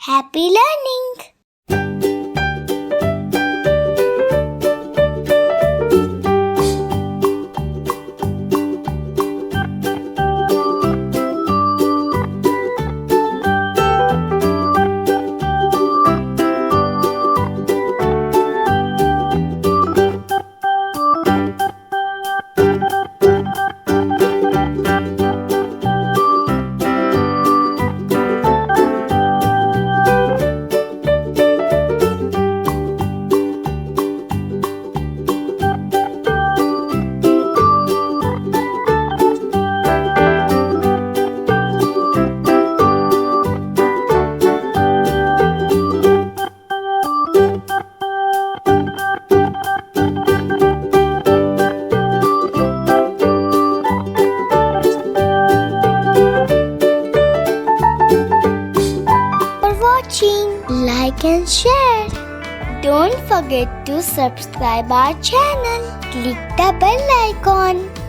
Happy learning! Like and share. Don't forget to subscribe our channel. Click the bell icon.